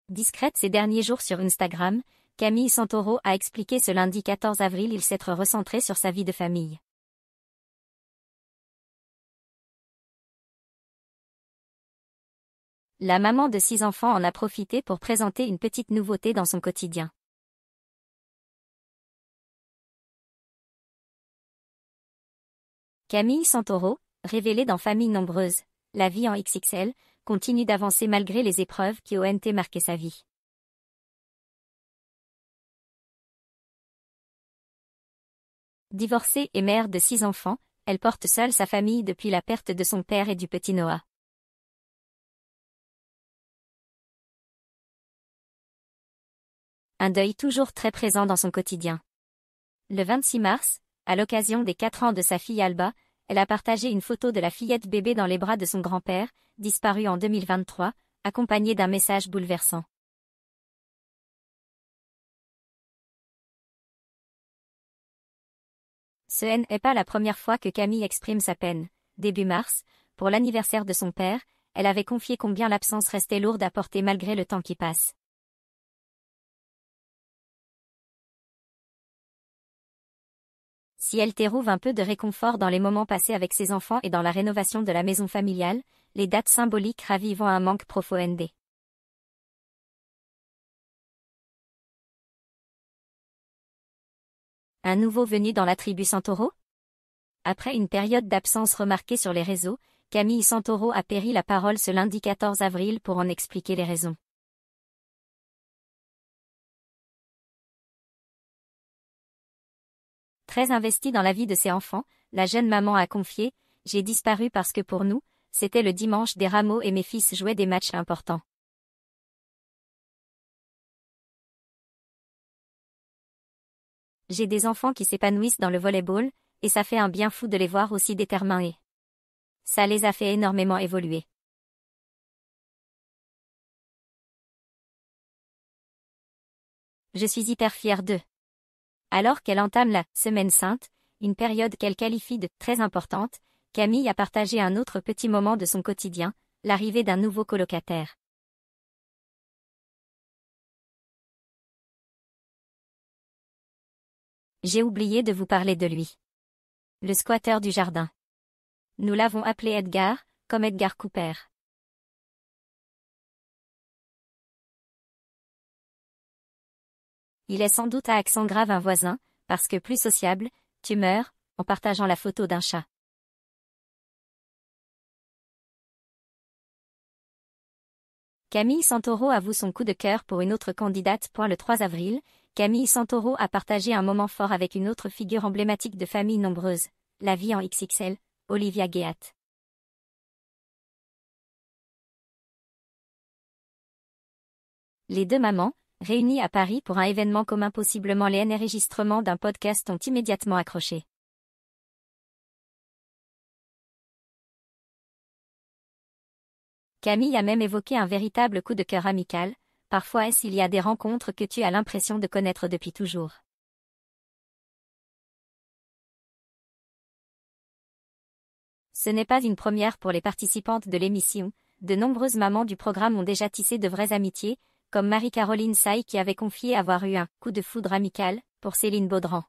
Discrète ces derniers jours sur Instagram, Camille Santoro a expliqué ce lundi 14 avril il s'être recentré sur sa vie de famille. La maman de 6 enfants en a profité pour présenter une petite nouveauté dans son quotidien. Camille Santoro, révélée dans Famille nombreuse, la vie en XXL, continue d'avancer malgré les épreuves qui ont marqué sa vie. Divorcée et mère de 6 enfants, elle porte seule sa famille depuis la perte de son père et du petit Noah. Un deuil toujours très présent dans son quotidien. Le 26 mars, à l'occasion des 4 ans de sa fille Alba, elle a partagé une photo de la fillette bébé dans les bras de son grand-père, disparu en 2023, accompagnée d'un message bouleversant. Ce n'est pas la première fois que Camille exprime sa peine. Début mars, pour l'anniversaire de son père, elle avait confié combien l'absence restait lourde à porter malgré le temps qui passe. Si elle trouve un peu de réconfort dans les moments passés avec ses enfants et dans la rénovation de la maison familiale, les dates symboliques ravivent un manque profond. Un nouveau venu dans la tribu Santoro? Après une période d'absence remarquée sur les réseaux, Camille Santoro a pris la parole ce lundi 14 avril pour en expliquer les raisons. Très investie dans la vie de ses enfants, la jeune maman a confié « J'ai disparu parce que pour nous, c'était le dimanche des rameaux et mes fils jouaient des matchs importants. J'ai des enfants qui s'épanouissent dans le volley-ball, et ça fait un bien fou de les voir aussi déterminés. Ça les a fait énormément évoluer. Je suis hyper fière d'eux. » Alors qu'elle entame la « Semaine Sainte », une période qu'elle qualifie de « très importante », Camille a partagé un autre petit moment de son quotidien, l'arrivée d'un nouveau colocataire. J'ai oublié de vous parler de lui. Le squatteur du jardin. Nous l'avons appelé Edgar, comme Edgar Cooper. Il est sans doute à accent grave un voisin, parce que plus sociable, tu meurs, en partageant la photo d'un chat. Camille Santoro avoue son coup de cœur pour une autre candidate. Le 3 avril, Camille Santoro a partagé un moment fort avec une autre figure emblématique de Famille nombreuse, la vie en XXL, Olivia Ghéat. Les deux mamans, réunies à Paris pour un événement commun possiblement l'enregistrement d'un podcast, ont immédiatement accroché. Camille a même évoqué un véritable coup de cœur amical. Parfois il y a des rencontres que tu as l'impression de connaître depuis toujours. Ce n'est pas une première pour les participantes de l'émission. De nombreuses mamans du programme ont déjà tissé de vraies amitiés, comme Marie-Caroline Saï qui avait confié avoir eu un « coup de foudre amical » pour Céline Baudran.